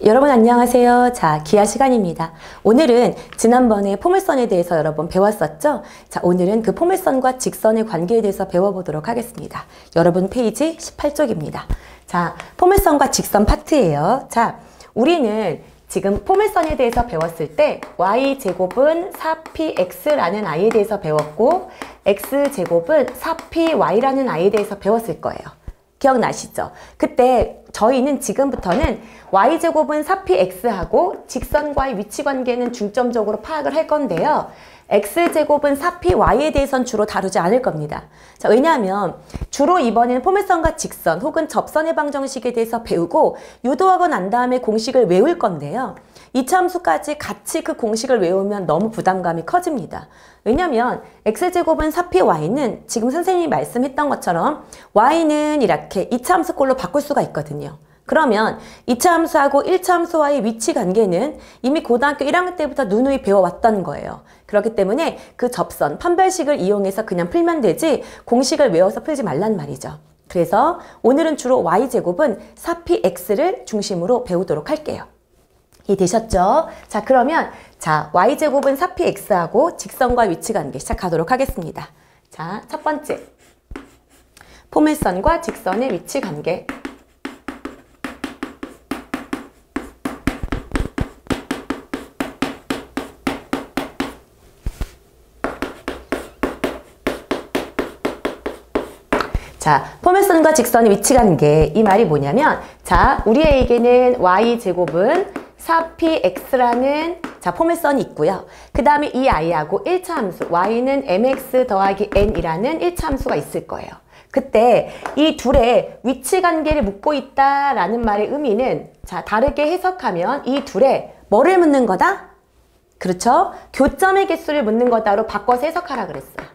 여러분 안녕하세요. 자, 기하 시간입니다. 오늘은 지난번에 포물선에 대해서 여러분 배웠었죠? 자, 오늘은 그 포물선과 직선의 관계에 대해서 배워보도록 하겠습니다. 여러분 페이지 18쪽입니다. 자, 포물선과 직선 파트예요. 자, 우리는 지금 포물선에 대해서 배웠을 때 y제곱은 4px라는 i에 대해서 배웠고 x제곱은 4py라는 i에 대해서 배웠을 거예요. 기억나시죠? 그때 저희는 지금부터는 y제곱은 4px하고 직선과의 위치관계는 중점적으로 파악을 할 건데요. x제곱은 4py에 대해서는 주로 다루지 않을 겁니다. 자, 왜냐하면 주로 이번에는 포물선과 직선 혹은 접선의 방정식에 대해서 배우고 유도하고 난 다음에 공식을 외울 건데요. 이차함수까지 같이 그 공식을 외우면 너무 부담감이 커집니다. 왜냐면 x제곱은 4py는 지금 선생님이 말씀했던 것처럼 y는 이렇게 이차함수꼴로 바꿀 수가 있거든요. 그러면 2차 함수하고 1차 함수와의 위치 관계는 이미 고등학교 1학년 때부터 누누이 배워왔던 거예요. 그렇기 때문에 그 접선, 판별식을 이용해서 그냥 풀면 되지 공식을 외워서 풀지 말란 말이죠. 그래서 오늘은 주로 y제곱은 4px를 중심으로 배우도록 할게요. 이해되셨죠? 자, 그러면 자, y제곱은 4px하고 직선과 위치 관계 시작하도록 하겠습니다. 자, 첫 번째. 포물선과 직선의 위치 관계. 자, 포물선과 직선의 위치관계, 이 말이 뭐냐면 자, 우리에게는 y제곱은 4px라는 자, 포물선이 있고요. 그 다음에 이 i하고 1차 함수 y는 mx 더하기 n이라는 1차 함수가 있을 거예요. 그때 이 둘의 위치관계를 묻고 있다라는 말의 의미는 자, 다르게 해석하면 이 둘의 뭐를 묻는 거다? 그렇죠? 교점의 개수를 묻는 거다로 바꿔서 해석하라 그랬어요.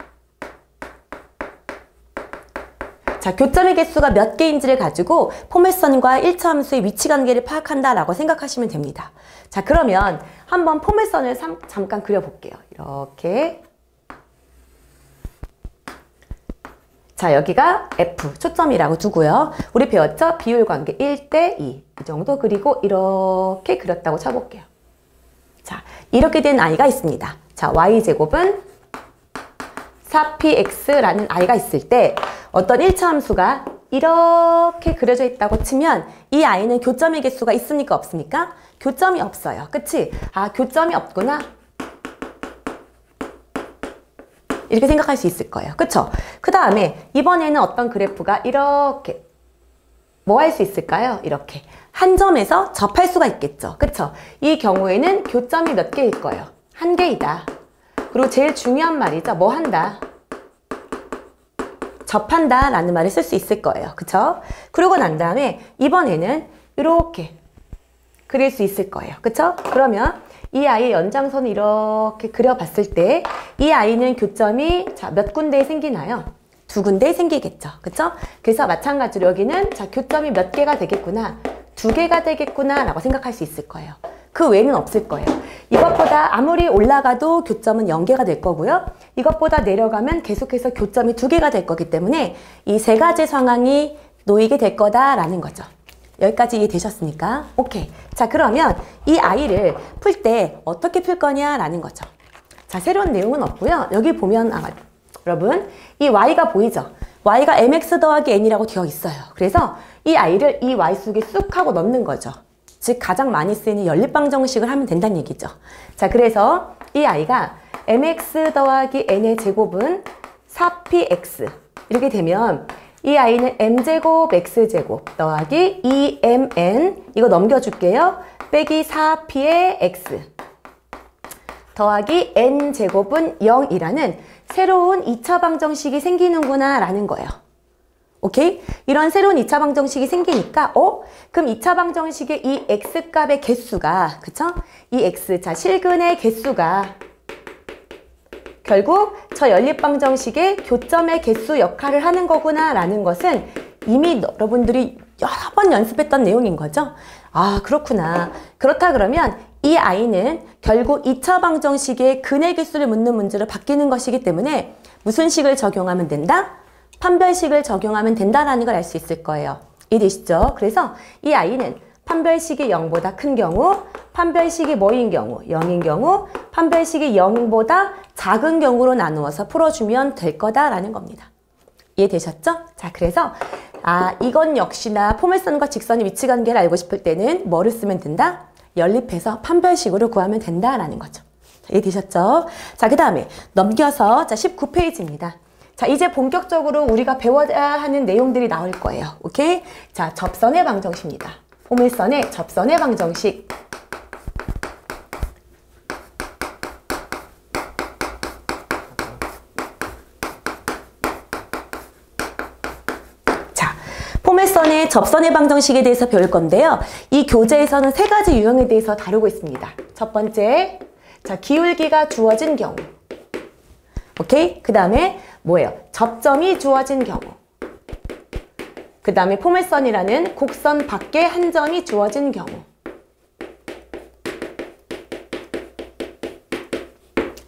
자, 교점의 개수가 몇 개인지를 가지고 포물선과 1차 함수의 위치관계를 파악한다라고 생각하시면 됩니다. 자, 그러면 한번 포물선을 잠깐 그려볼게요. 이렇게. 자, 여기가 F, 초점이라고 두고요. 우리 배웠죠? 비율관계 1대 2. 이 정도 그리고 이렇게 그렸다고 쳐볼게요. 자, 이렇게 된 i가 있습니다. 자, y제곱은 4px라는 i가 있을 때 어떤 1차 함수가 이렇게 그려져 있다고 치면 이 i는 교점의 개수가 있습니까? 없습니까? 교점이 없어요. 그치? 아, 교점이 없구나. 이렇게 생각할 수 있을 거예요. 그쵸? 그 다음에 이번에는 어떤 그래프가 이렇게 뭐 할 수 있을까요? 이렇게 한 점에서 접할 수가 있겠죠. 그쵸? 이 경우에는 교점이 몇 개일 거예요? 한 개이다. 그리고 제일 중요한 말이죠. 뭐 한다? 접한다 라는 말을 쓸 수 있을 거예요. 그쵸? 그러고 난 다음에 이번에는 이렇게 그릴 수 있을 거예요. 그쵸? 그러면 이 아이의 연장선을 이렇게 그려봤을 때 이 아이는 교점이 자, 몇 군데에 생기나요? 두 군데에 생기겠죠. 그쵸? 그래서 마찬가지로 여기는 자, 교점이 몇 개가 되겠구나. 두 개가 되겠구나 라고 생각할 수 있을 거예요. 그 외에는 없을 거예요. 이것보다 아무리 올라가도 교점은 0개가 될 거고요. 이것보다 내려가면 계속해서 교점이 2개가 될 거기 때문에 이 세 가지 상황이 놓이게 될 거다라는 거죠. 여기까지 이해되셨습니까? 오케이. 자, 그러면 이 i를 풀 때 어떻게 풀 거냐라는 거죠. 자, 새로운 내용은 없고요. 여기 보면 여러분 이 y가 보이죠? y가 mx 더하기 n이라고 되어 있어요. 그래서 이 i를 이 y 속에 쑥 하고 넣는 거죠. 즉 가장 많이 쓰이는 연립방정식을 하면 된다는 얘기죠. 자, 그래서 이 i가 mx 더하기 n의 제곱은 4px 이렇게 되면 이 i는 m제곱 x제곱 더하기 2mn 이거 넘겨줄게요. 빼기 4p의 x 더하기 n제곱은 0이라는 새로운 2차 방정식이 생기는구나 라는 거예요. 오케이? 이런 새로운 2차 방정식이 생기니까 그럼 2차 방정식의 이 x값의 개수가 그쵸? 이 x, 자, 실근의 개수가 결국 저 연립방정식의 교점의 개수 역할을 하는 거구나 라는 것은 이미 여러분들이 여러 번 연습했던 내용인 거죠. 아, 그렇구나. 그렇다 그러면 이 i는 결국 2차 방정식의 근의 개수를 묻는 문제로 바뀌는 것이기 때문에 무슨 식을 적용하면 된다? 판별식을 적용하면 된다라는 걸 알 수 있을 거예요. 이해되시죠? 그래서 이 i는 판별식이 0보다 큰 경우, 판별식이 뭐인 경우? 0인 경우, 판별식이 0보다 작은 경우로 나누어서 풀어주면 될 거다라는 겁니다. 이해되셨죠? 자, 그래서 이건 역시나 포물선과 직선의 위치관계를 알고 싶을 때는 뭐를 쓰면 된다? 연립해서 판별식으로 구하면 된다라는 거죠. 이해되셨죠? 자, 그 다음에 넘겨서 19페이지입니다. 자, 이제 본격적으로 우리가 배워야 하는 내용들이 나올 거예요. 오케이? 자, 접선의 방정식입니다. 포물선의 접선의 방정식. 자, 포물선의 접선의 방정식에 대해서 배울 건데요. 이 교재에서는 세 가지 유형에 대해서 다루고 있습니다. 첫 번째, 자, 기울기가 주어진 경우. 오케이? 그 다음에 뭐예요? 접점이 주어진 경우. 그 다음에 포물선이라는 곡선 밖에 한 점이 주어진 경우.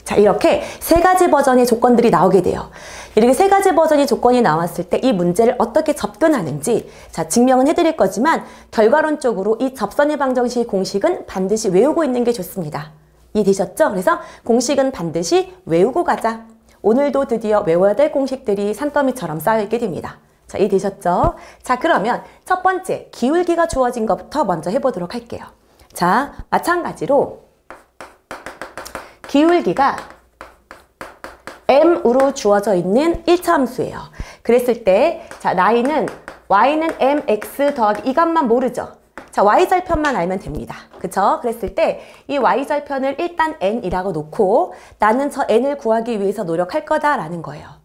자, 이렇게 세 가지 버전의 조건들이 나오게 돼요. 이렇게 세 가지 버전의 조건이 나왔을 때 이 문제를 어떻게 접근하는지, 자, 증명은 해드릴 거지만 결과론적으로 이 접선의 방정식 공식은 반드시 외우고 있는 게 좋습니다. 이해되셨죠? 그래서 공식은 반드시 외우고 가자. 오늘도 드디어 외워야 될 공식들이 산더미처럼 쌓여있게 됩니다. 자, 이해되셨죠? 자, 그러면 첫 번째 기울기가 주어진 것부터 먼저 해보도록 할게요. 자, 마찬가지로 기울기가 m으로 주어져 있는 1차 함수예요. 그랬을 때, 자, y는 mx 더하기 이 값만 모르죠? 자, y절편만 알면 됩니다. 그쵸? 그랬을 때 이 y절편을 일단 n이라고 놓고 나는 저 n을 구하기 위해서 노력할 거다라는 거예요.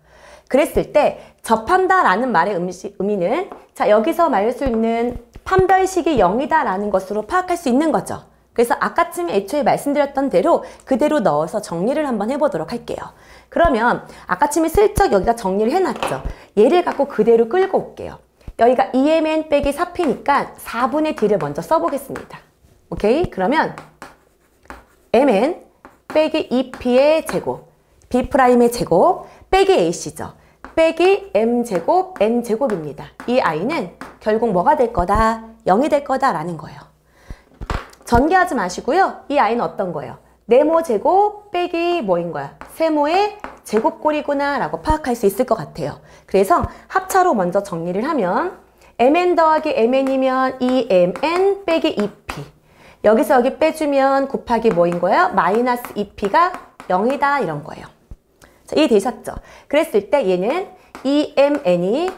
그랬을 때 접한다라는 말의 의미는, 자, 여기서 말할 수 있는 판별식이 0이다라는 것으로 파악할 수 있는 거죠. 그래서 아까쯤에 애초에 말씀드렸던 대로 그대로 넣어서 정리를 한번 해보도록 할게요. 그러면 아까쯤에 슬쩍 여기가 정리를 해놨죠. 얘를 갖고 그대로 끌고 올게요. 여기가 2mn 빼기 4p니까 4분의 d를 먼저 써보겠습니다. 오케이? 그러면 mn 빼기 2p의 제곱, b'의 제곱, 빼기 ac죠. 빼기 m제곱, n제곱입니다. 이 i는 결국 뭐가 될 거다? 0이 될 거다라는 거예요. 전개하지 마시고요. 이 i는 어떤 거예요? 네모 제곱 빼기 뭐인 거야? 세모의 제곱꼴이구나 라고 파악할 수 있을 것 같아요. 그래서 합차로 먼저 정리를 하면 mn 더하기 mn이면 2mn 빼기 2p. 여기서 여기 빼주면 곱하기 뭐인 거예요? 마이너스 2p가 0이다 이런 거예요. 자, 이해되셨죠? 그랬을 때 얘는 2mn이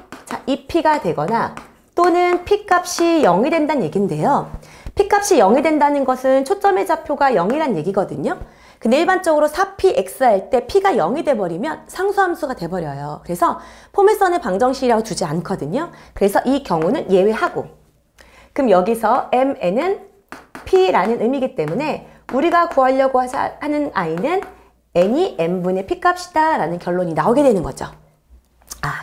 2p가 되거나 또는 p값이 0이 된다는 얘기인데요. p값이 0이 된다는 것은 초점의 좌표가 0이란 얘기거든요. 근데 일반적으로 4px 할 때 p가 0이 돼버리면 상수함수가 돼버려요. 그래서 포물선의 방정식이라고 주지 않거든요. 그래서 이 경우는 예외하고, 그럼 여기서 mn은 p라는 의미이기 때문에 우리가 구하려고 하는 i는 n이 n분의 p값이다 라는 결론이 나오게 되는 거죠.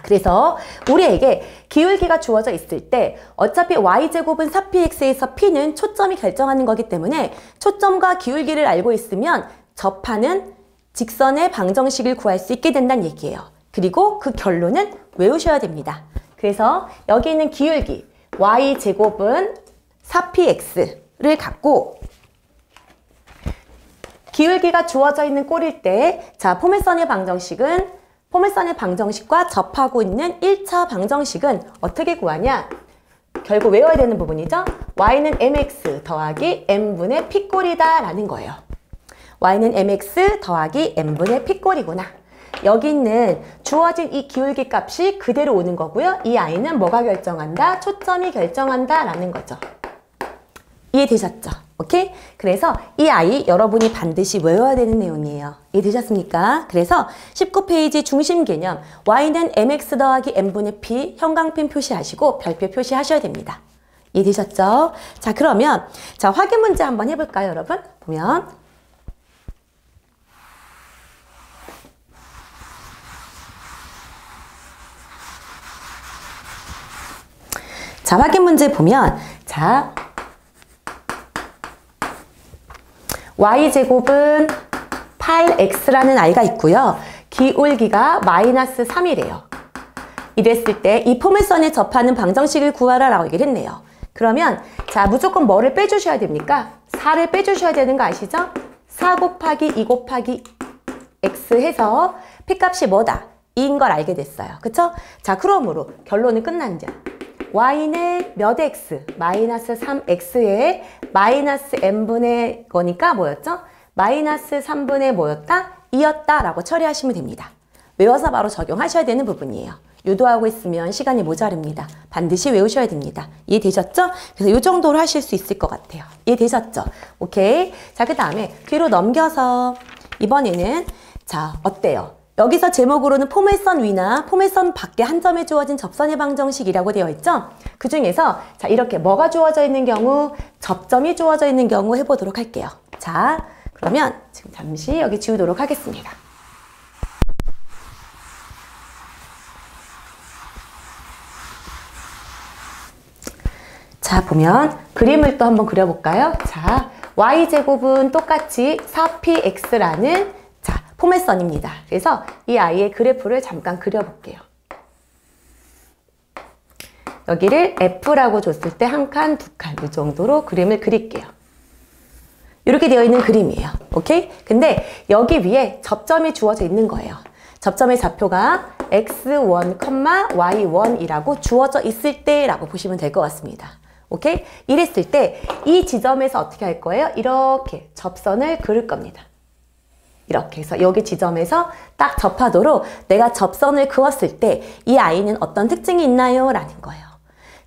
그래서 우리에게 기울기가 주어져 있을 때 어차피 y제곱은 4px에서 p는 초점이 결정하는 거기 때문에 초점과 기울기를 알고 있으면 접하는 직선의 방정식을 구할 수 있게 된다는 얘기예요. 그리고 그 결론은 외우셔야 됩니다. 그래서 여기 있는 기울기 y제곱은 4px를 갖고 기울기가 주어져 있는 꼴일 때, 자, 포물선의 방정식과 접하고 있는 1차 방정식은 어떻게 구하냐? 결국 외워야 되는 부분이죠. y는 mx 더하기 m분의 p꼴이다 라는 거예요. y는 mx 더하기 m분의 p꼴이구나. 여기 있는 주어진 이 기울기 값이 그대로 오는 거고요. 이 i는 뭐가 결정한다? 초점이 결정한다 라는 거죠. 이해되셨죠? 오케이? 그래서 이 i 여러분이 반드시 외워야 되는 내용이에요. 이해되셨습니까? 그래서 19페이지 중심 개념 y는 mx 더하기 m분의 p 형광펜 표시하시고 별표 표시하셔야 됩니다. 이해되셨죠? 자, 그러면 자, 확인 문제 한번 해볼까요, 여러분? 보면 자, 확인 문제 보면 자, y제곱은 8x라는 i가 있고요. 기울기가 마이너스 3이래요. 이랬을 때 이 포물선에 접하는 방정식을 구하라 라고 얘기를 했네요. 그러면 자 무조건 뭐를 빼주셔야 됩니까? 4를 빼주셔야 되는 거 아시죠? 4 곱하기 2 곱하기 x 해서 p값이 뭐다? 2인 걸 알게 됐어요. 그쵸? 자 그러므로 결론은 끝난죠. y는 몇 x? 마이너스 3x에 마이너스 n분의 거니까 뭐였죠? 마이너스 3분의 뭐였다? 2였다 라고 처리하시면 됩니다. 외워서 바로 적용하셔야 되는 부분이에요. 유도하고 있으면 시간이 모자릅니다. 반드시 외우셔야 됩니다. 이해되셨죠? 그래서 이 정도로 하실 수 있을 것 같아요. 이해되셨죠? 오케이. 자, 그 다음에 뒤로 넘겨서 이번에는 자, 어때요? 여기서 제목으로는 포물선 위나 포물선 밖에 한 점에 주어진 접선의 방정식이라고 되어 있죠? 그 중에서 자, 이렇게 뭐가 주어져 있는 경우, 접점이 주어져 있는 경우 해보도록 할게요. 자, 그러면 지금 잠시 여기 지우도록 하겠습니다. 자, 보면 그림을 또 한번 그려볼까요? 자, y제곱은 똑같이 4px라는 자, 포물선입니다. 그래서 이 아이의 그래프를 잠깐 그려볼게요. 여기를 F라고 줬을 때 한 칸, 두 칸 이 정도로 그림을 그릴게요. 이렇게 되어 있는 그림이에요. 오케이? 근데 여기 위에 접점이 주어져 있는 거예요. 접점의 좌표가 x1, y1이라고 주어져 있을 때라고 보시면 될 것 같습니다. 오케이? 이랬을 때 이 지점에서 어떻게 할 거예요? 이렇게 접선을 그을 겁니다. 이렇게 해서 여기 지점에서 딱 접하도록 내가 접선을 그었을 때 이 아이는 어떤 특징이 있나요? 라는 거예요.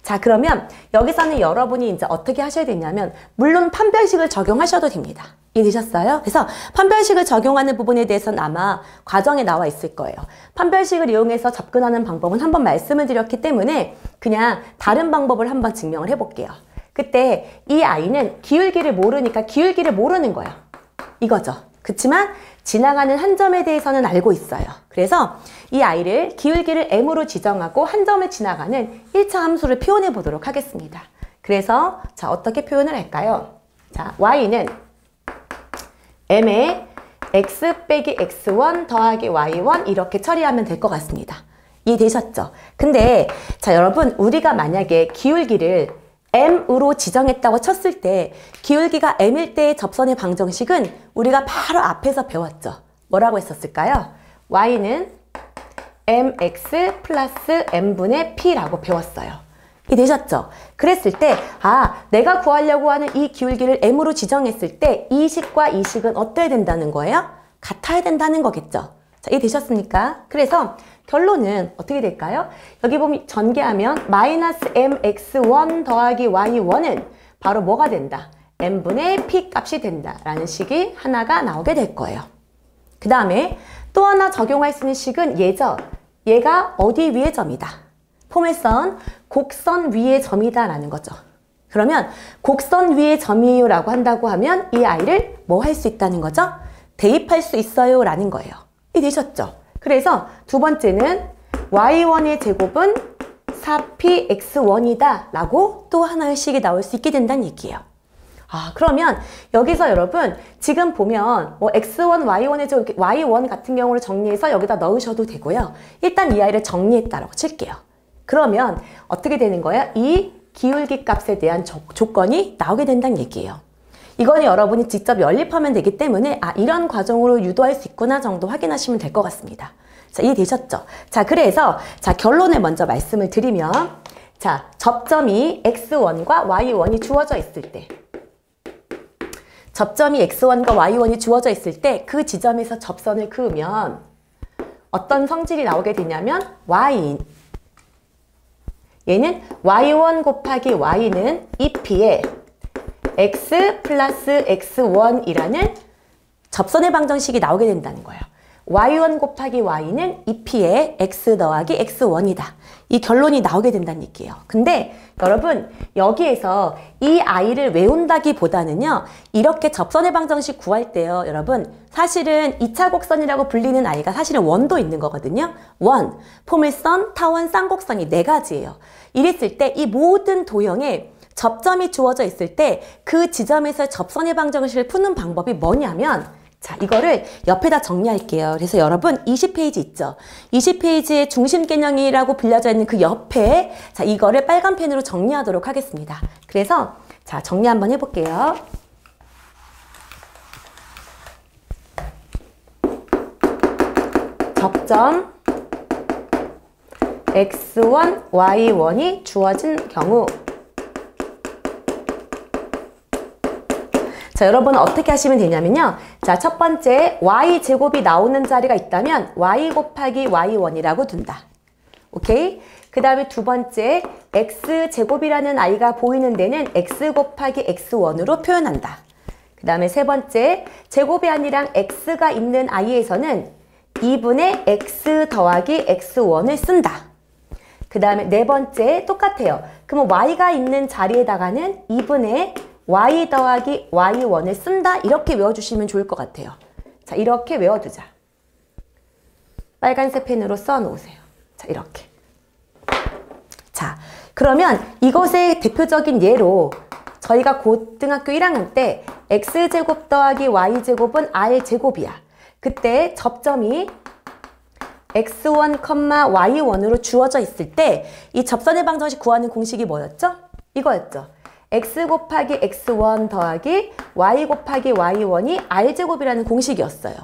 자, 그러면 여기서는 여러분이 이제 어떻게 하셔야 되냐면 물론 판별식을 적용하셔도 됩니다. 이해되셨어요? 그래서 판별식을 적용하는 부분에 대해서는 아마 과정에 나와 있을 거예요. 판별식을 이용해서 접근하는 방법은 한번 말씀을 드렸기 때문에 그냥 다른 방법을 한번 증명을 해볼게요. 그때 이 아이는 기울기를 모르니까 기울기를 모르는 거예요. 이거죠. 그치만 지나가는 한 점에 대해서는 알고 있어요. 그래서 이 아이를 기울기를 m으로 지정하고 한 점을 지나가는 1차 함수를 표현해 보도록 하겠습니다. 그래서 자 어떻게 표현을 할까요? 자 y는 m에 x 빼기 x1 더하기 y1 이렇게 처리하면 될 것 같습니다. 이해되셨죠? 근데 자 여러분 우리가 만약에 기울기를 m으로 지정했다고 쳤을 때 기울기가 m일 때의 접선의 방정식은 우리가 바로 앞에서 배웠죠. 뭐라고 했었을까요? y는 mx 플러스 m분의 p라고 배웠어요. 이해되셨죠? 그랬을 때 아 내가 구하려고 하는 이 기울기를 m으로 지정했을 때 이 식과 이 식은 어때야 된다는 거예요? 같아야 된다는 거겠죠. 자, 이해되셨습니까? 그래서 결론은 어떻게 될까요? 여기 보면 전개하면 마이너스 mx1 더하기 y1은 바로 뭐가 된다? m분의 p 값이 된다라는 식이 하나가 나오게 될 거예요. 그 다음에 또 하나 적용할 수 있는 식은 얘죠. 얘가 어디 위의 점이다? 포물선 곡선 위의 점이다 라는 거죠. 그러면 곡선 위의 점이에요 라고 한다고 하면 이 아이를 뭐 할 수 있다는 거죠? 대입할 수 있어요 라는 거예요. 이해되셨죠? 그래서 두 번째는 y1의 제곱은 4px1이다 라고 또 하나의 식이 나올 수 있게 된다는 얘기예요. 아, 그러면 여기서 여러분 지금 보면 뭐 x1, y1의 제곱, y1 같은 경우를 정리해서 여기다 넣으셔도 되고요. 일단 이 아이를 정리했다라고 칠게요. 그러면 어떻게 되는 거야? 이 기울기 값에 대한 조건이 나오게 된다는 얘기예요. 이거는 여러분이 직접 연립하면 되기 때문에 아 이런 과정으로 유도할 수 있구나 정도 확인하시면 될 것 같습니다. 자, 이해되셨죠? 자, 그래서 자 결론을 먼저 말씀을 드리면 자 접점이 x1과 y1이 주어져 있을 때 접점이 x1과 y1이 주어져 있을 때 그 지점에서 접선을 그으면 어떤 성질이 나오게 되냐면 y인 얘는 y1 곱하기 y는 2p에 x 플러스 x1이라는 접선의 방정식이 나오게 된다는 거예요. y1 곱하기 y는 2p에 x 더하기 x1이다. 이 결론이 나오게 된다는 얘기예요. 근데 여러분 여기에서 이 아이를 외운다기보다는요. 이렇게 접선의 방정식 구할 때요. 여러분 사실은 2차 곡선이라고 불리는 아이가 사실은 원도 있는 거거든요. 원, 포물선, 타원, 쌍곡선이 4가지예요. 이랬을 때 이 모든 도형에 접점이 주어져 있을 때 그 지점에서 접선의 방정식을 푸는 방법이 뭐냐면 자, 이거를 옆에다 정리할게요. 그래서 여러분 20페이지 있죠? 20페이지의 중심 개념이라고 불려져 있는 그 옆에 자, 이거를 빨간 펜으로 정리하도록 하겠습니다. 그래서 자, 정리 한번 해볼게요. 접점 x1, y1이 주어진 경우 자, 여러분은 어떻게 하시면 되냐면요. 자, 첫 번째 y제곱이 나오는 자리가 있다면 y 곱하기 y1이라고 둔다. 오케이? 그 다음에 두 번째 x제곱이라는 i가 보이는 데는 x 곱하기 x1으로 표현한다. 그 다음에 세 번째 제곱이 아니라 x가 있는 i에서는 2분의 x 더하기 x1을 쓴다. 그 다음에 네 번째 똑같아요. 그러면 y가 있는 자리에다가는 2분의 y 더하기 y1을 쓴다. 이렇게 외워주시면 좋을 것 같아요. 자, 이렇게 외워두자. 빨간색 펜으로 써놓으세요. 자, 이렇게. 자, 그러면 이것의 대표적인 예로 저희가 고등학교 1학년 때 x제곱 더하기 y제곱은 r제곱이야. 그때 접점이 x1, y1으로 주어져 있을 때 이 접선의 방정식 구하는 공식이 뭐였죠? 이거였죠. x 곱하기 x1 더하기 y 곱하기 y1이 r제곱이라는 공식이었어요.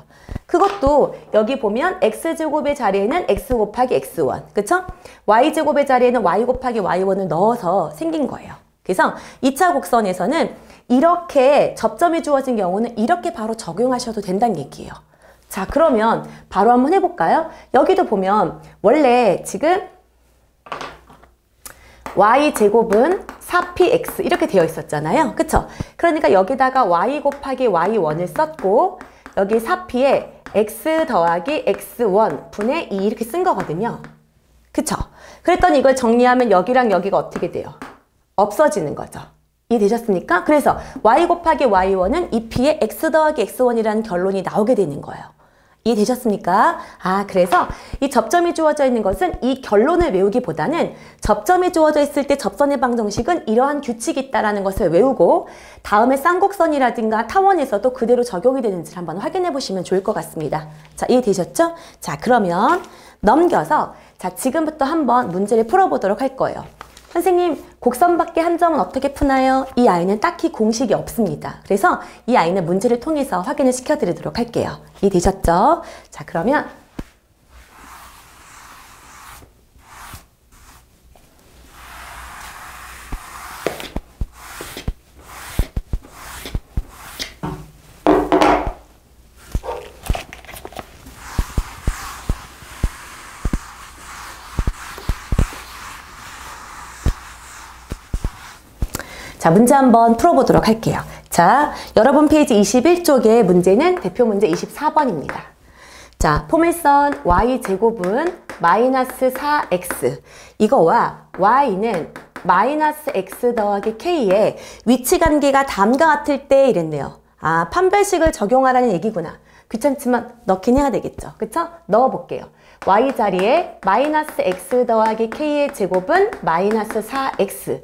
그것도 여기 보면 x제곱의 자리에는 x 곱하기 x1, 그쵸? y제곱의 자리에는 y 곱하기 y1을 넣어서 생긴 거예요. 그래서 2차 곡선에서는 이렇게 접점이 주어진 경우는 이렇게 바로 적용하셔도 된다는 얘기예요. 자, 그러면 바로 한번 해볼까요? 여기도 보면 원래 지금 y제곱은 4px 이렇게 되어 있었잖아요. 그쵸? 그러니까 여기다가 y 곱하기 y1을 썼고 여기 4p에 x 더하기 x1 분의 2 이렇게 쓴 거거든요. 그쵸? 그랬더니 이걸 정리하면 여기랑 여기가 어떻게 돼요? 없어지는 거죠. 이해되셨습니까? 그래서 y 곱하기 y1은 2p에 x 더하기 x1이라는 결론이 나오게 되는 거예요. 이해되셨습니까? 아, 그래서 이 접점이 주어져 있는 것은 이 결론을 외우기보다는 접점이 주어져 있을 때 접선의 방정식은 이러한 규칙이 있다는 것을 외우고 다음에 쌍곡선이라든가 타원에서도 그대로 적용이 되는지를 한번 확인해 보시면 좋을 것 같습니다. 자, 이해되셨죠? 자, 그러면 넘겨서 자, 지금부터 한번 문제를 풀어보도록 할 거예요. 선생님, 곡선 밖에 한 점은 어떻게 푸나요? 이 아이는 딱히 공식이 없습니다. 그래서 이 아이는 문제를 통해서 확인을 시켜드리도록 할게요. 이해되셨죠? 자, 그러면 자, 문제 한번 풀어보도록 할게요. 자, 여러분 페이지 21쪽의 문제는 대표 문제 24번입니다. 자, 포물선 y제곱은 마이너스 4x 이거와 y는 마이너스 x 더하기 k의 위치관계가 다음과 같을 때 이랬네요. 아, 판별식을 적용하라는 얘기구나. 귀찮지만 넣긴 해야 되겠죠. 그쵸? 넣어볼게요. y 자리에 마이너스 x 더하기 k의 제곱은 마이너스 4x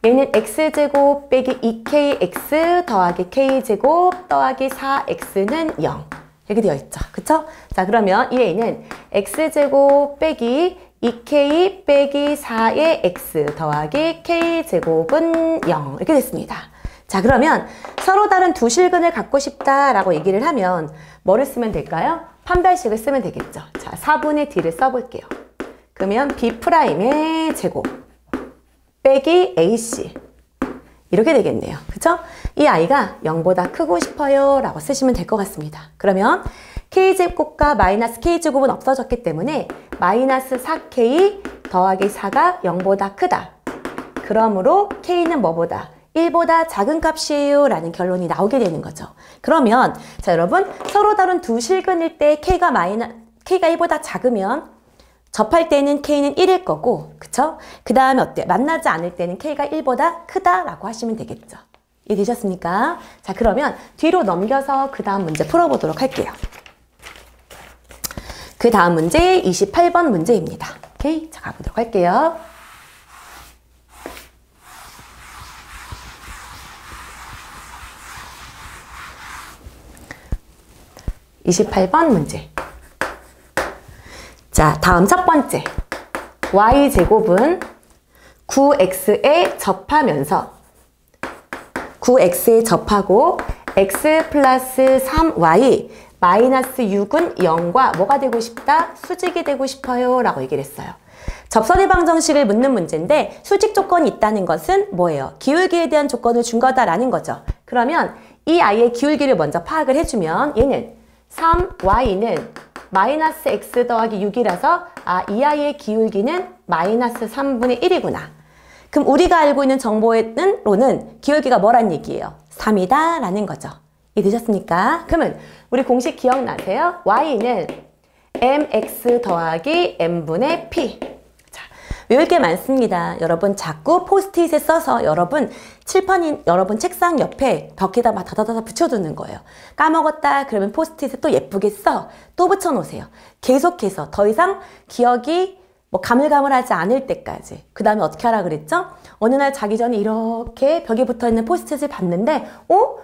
얘는 x제곱 빼기 2kx 더하기 k제곱 더하기 4x는 0 이렇게 되어 있죠. 그쵸? 자, 그러면 이 A는 x제곱 빼기 2k 빼기 4의 x 더하기 k제곱은 0 이렇게 됐습니다. 자, 그러면 서로 다른 두 실근을 갖고 싶다라고 얘기를 하면 뭐를 쓰면 될까요? 판별식을 쓰면 되겠죠. 자, 4분의 d를 써볼게요. 그러면 b'의 제곱 빼기 AC 이렇게 되겠네요. 그쵸? 이 아이가 0보다 크고 싶어요 라고 쓰시면 될 것 같습니다. 그러면 k제곱과 마이너스 k제곱은 없어졌기 때문에 마이너스 4k 더하기 4가 0보다 크다. 그러므로 k는 뭐보다? 1보다 작은 값이에요 라는 결론이 나오게 되는 거죠. 그러면 자, 여러분 서로 다른 두 실근일 때 k가 1보다 작으면 접할 때는 k는 1일 거고, 그쵸? 그 다음에 어때요? 만나지 않을 때는 k가 1보다 크다라고 하시면 되겠죠. 이해되셨습니까? 자, 그러면 뒤로 넘겨서 그 다음 문제 풀어보도록 할게요. 그 다음 문제 28번 문제입니다. 오케이? 자, 가보도록 할게요. 28번 문제. 자, 다음 첫 번째. y제곱은 9x에 접하면서 9x에 접하고 x 플러스 3y 마이너스 6은 0과 뭐가 되고 싶다? 수직이 되고 싶어요 라고 얘기를 했어요. 접선의 방정식을 묻는 문제인데 수직 조건이 있다는 것은 뭐예요? 기울기에 대한 조건을 준 거다라는 거죠. 그러면 이 아이의 기울기를 먼저 파악을 해주면 얘는 3y는 마이너스 x 더하기 6이라서 이 아이의 기울기는 마이너스 3분의 1이구나. 그럼 우리가 알고 있는 정보로는 기울기가 뭐란 얘기예요? 3이다 라는 거죠. 이해되셨습니까? 그러면 우리 공식 기억나세요? y는 mx 더하기 m분의 p. 자, 외울 게 많습니다. 여러분 자꾸 포스트잇에 써서 여러분 칠판인 여러분 책상 옆에 벽에다 막 다다다다 붙여두는 거예요. 까먹었다 그러면 포스트잇에 또 예쁘게 써. 또 붙여놓으세요. 계속해서 더 이상 기억이 뭐 가물가물하지 않을 때까지. 그 다음에 어떻게 하라 그랬죠? 어느 날 자기 전에 이렇게 벽에 붙어있는 포스트잇을 봤는데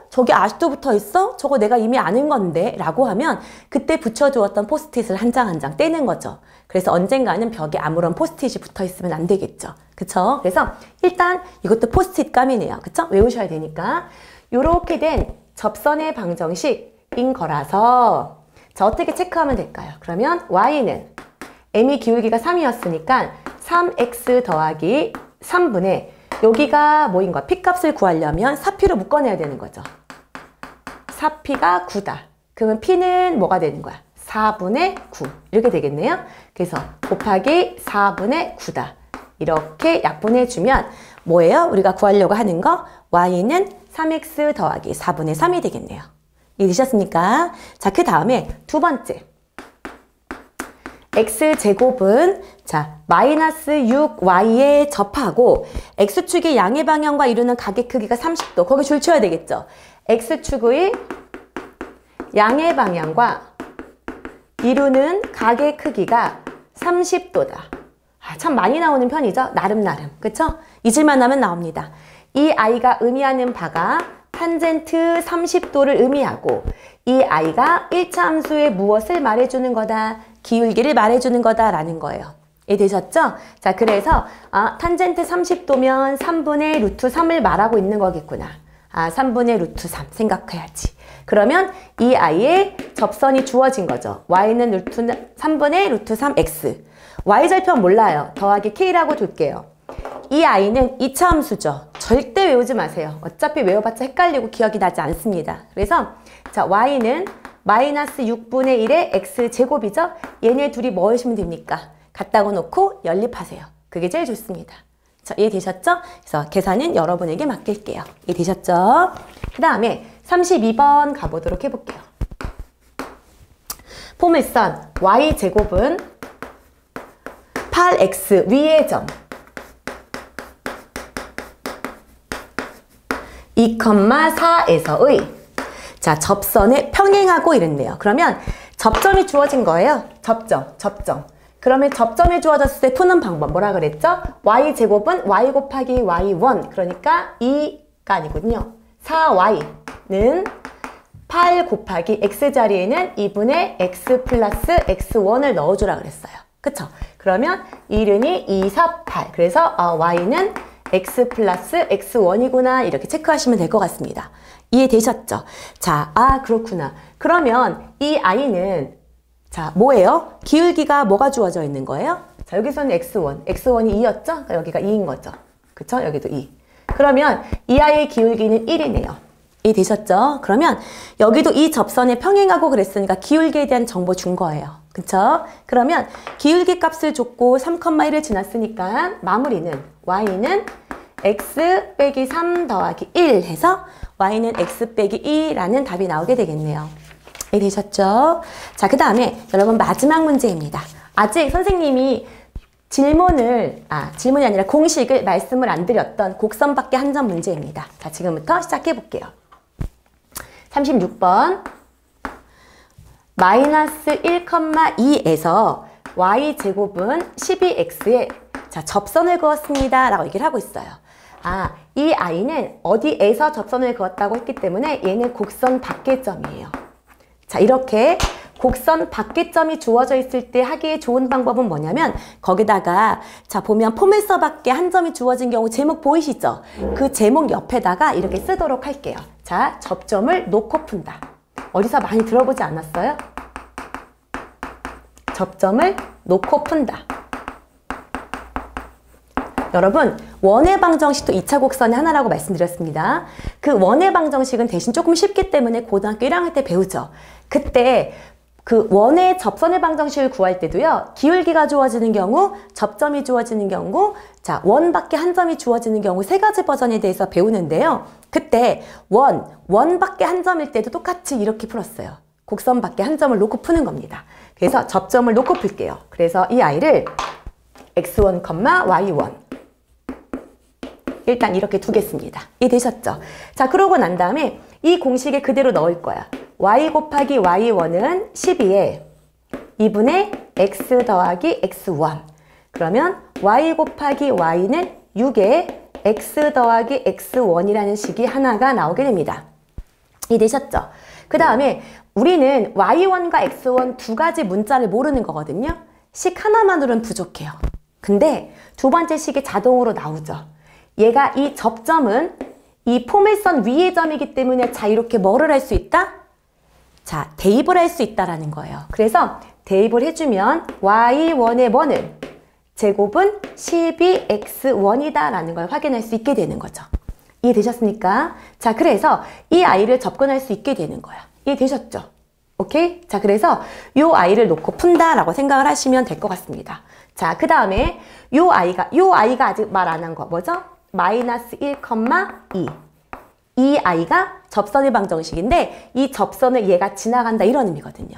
저기 아직도 붙어있어? 저거 내가 이미 아는 건데 라고 하면 그때 붙여두었던 포스트잇을 한 장 한 장 떼는 거죠. 그래서 언젠가는 벽에 아무런 포스트잇이 붙어있으면 안 되겠죠. 그쵸? 그래서 일단 이것도 포스트잇 감이네요. 그쵸? 외우셔야 되니까. 요렇게 된 접선의 방정식인 거라서 자, 어떻게 체크하면 될까요? 그러면 y는 m이 기울기가 3이었으니까 3x 더하기 3분의 여기가 뭐인 거야? p값을 구하려면 4p로 묶어내야 되는 거죠. 4p가 9다. 그러면 p는 뭐가 되는 거야? 4분의 9 이렇게 되겠네요. 그래서 곱하기 4분의 9다. 이렇게 약분해주면 뭐예요? 우리가 구하려고 하는 거 y는 3x 더하기 4분의 3이 되겠네요. 이해되셨습니까? 자, 그 다음에 두 번째. x제곱은 자 마이너스 6y에 접하고 x축의 양의 방향과 이루는 각의 크기가 30도. 거기 줄 쳐야 되겠죠. x축의 양의 방향과 이루는 각의 크기가 30도다. 참 많이 나오는 편이죠. 나름. 그쵸? 잊을만 하면 나옵니다. 이 아이가 의미하는 바가 탄젠트 30도를 의미하고 이 아이가 1차 함수에 무엇을 말해주는 거다? 기울기를 말해주는 거다라는 거예요. 이해되셨죠? 자, 그래서 탄젠트 30도면 3분의 루트 3을 말하고 있는 거겠구나. 3분의 루트 3 생각해야지. 그러면 이 아이의 접선이 주어진 거죠. y는 3분의 루트 3x. y절편 몰라요. 더하기 k라고 둘게요. 이 아이는 2차 함수죠. 절대 외우지 마세요. 어차피 외워봤자 헷갈리고 기억이 나지 않습니다. 그래서 자 y는 마이너스 6분의 1의 x제곱이죠. 얘네 둘이 뭐 하시면 됩니까? 갖다가 놓고 연립하세요. 그게 제일 좋습니다. 자, 이해되셨죠? 그래서 계산은 여러분에게 맡길게요. 이해되셨죠? 그 다음에 32번 가보도록 해볼게요. 포물선 y제곱은 8x 위의 점 2,4에서의 자, 접선에 평행하고 이랬네요. 그러면 접점이 주어진 거예요. 접점. 그러면 접점이 주어졌을 때 푸는 방법 뭐라 그랬죠? y제곱은 y 곱하기 y1 그러니까 2가 아니거든요. 4y는 8 곱하기 x자리에는 2분의 x 플러스 x1을 넣어주라 그랬어요. 그쵸? 그러면 1은이 2, 4, 8 그래서 y는 x 플러스 x1이구나 이렇게 체크하시면 될 것 같습니다. 이해되셨죠? 자, 그렇구나. 그러면 이 아이는 자, 뭐예요? 기울기가 뭐가 주어져 있는 거예요? 자, 여기서는 x1. x1이 2였죠? 그러니까 여기가 2인 거죠. 그쵸? 여기도 2. 그러면 이 아이의 기울기는 1이네요. 이해되셨죠? 그러면 여기도 이 접선에 평행하고 그랬으니까 기울기에 대한 정보 준 거예요. 그쵸? 그러면 기울기 값을 줬고 3,1을 지났으니까 마무리는 y는 x 빼기 3 더하기 1 해서 y는 x 빼기 2라는 답이 나오게 되겠네요. 이해되셨죠? 자, 그 다음에 여러분 마지막 문제입니다. 아직 선생님이 질문이 아니라 공식을 말씀을 안 드렸던 곡선밖에 한 점 문제입니다. 자, 지금부터 시작해 볼게요. 36번 마이너스 1,2에서 y제곱은 12x에 자, 접선을 그었습니다 라고 얘기를 하고 있어요. 이 아이는 어디에서 접선을 그었다고 했기 때문에 얘는 곡선 밖의 점이에요. 자, 이렇게 곡선 밖에점이 주어져 있을 때 하기에 좋은 방법은 뭐냐면 거기다가 자 보면 포물선 밖에 한 점이 주어진 경우 제목 보이시죠? 그 제목 옆에다가 이렇게 쓰도록 할게요. 자, 접점을 놓고 푼다. 어디서 많이 들어보지 않았어요? 접점을 놓고 푼다. 여러분, 원의 방정식도 2차 곡선의 하나라고 말씀드렸습니다. 그 원의 방정식은 대신 조금 쉽기 때문에 고등학교 1학년 때 배우죠. 그때 그 원의 접선의 방정식을 구할 때도요. 기울기가 주어지는 경우, 접점이 주어지는 경우, 자, 원 밖에 한 점이 주어지는 경우 세 가지 버전에 대해서 배우는데요. 그때 원 밖에 한 점일 때도 똑같이 이렇게 풀었어요. 곡선 밖에 한 점을 놓고 푸는 겁니다. 그래서 접점을 놓고 풀게요. 그래서 이 아이를 x1, y1 일단 이렇게 두겠습니다. 이해되셨죠? 자, 그러고 난 다음에 이 공식에 그대로 넣을 거야. y 곱하기 y1은 12에 2분의 x 더하기 x1. 그러면 y 곱하기 y는 6에 x 더하기 x1이라는 식이 하나가 나오게 됩니다. 이해되셨죠? 그 다음에 우리는 y1과 x1 두 가지 문자를 모르는 거거든요. 식 하나만으로는 부족해요. 근데 두 번째 식이 자동으로 나오죠. 얘가 이 접점은 이 포물선 위의 점이기 때문에 자 이렇게 뭐를 할 수 있다? 자, 대입을 할 수 있다라는 거예요. 그래서 대입을 해주면 y1의 1은 제곱은 12x1이다 라는 걸 확인할 수 있게 되는 거죠. 이해되셨습니까? 자, 그래서 이 아이를 접근할 수 있게 되는 거야. 이해되셨죠? 오케이? 자, 그래서 이 아이를 놓고 푼다라고 생각을 하시면 될 것 같습니다. 자, 그 다음에 이 아이가 아직 말 안 한 거 뭐죠? 마이너스 1,2. 이 아이가 접선의 방정식인데 이 접선을 얘가 지나간다 이런 의미거든요.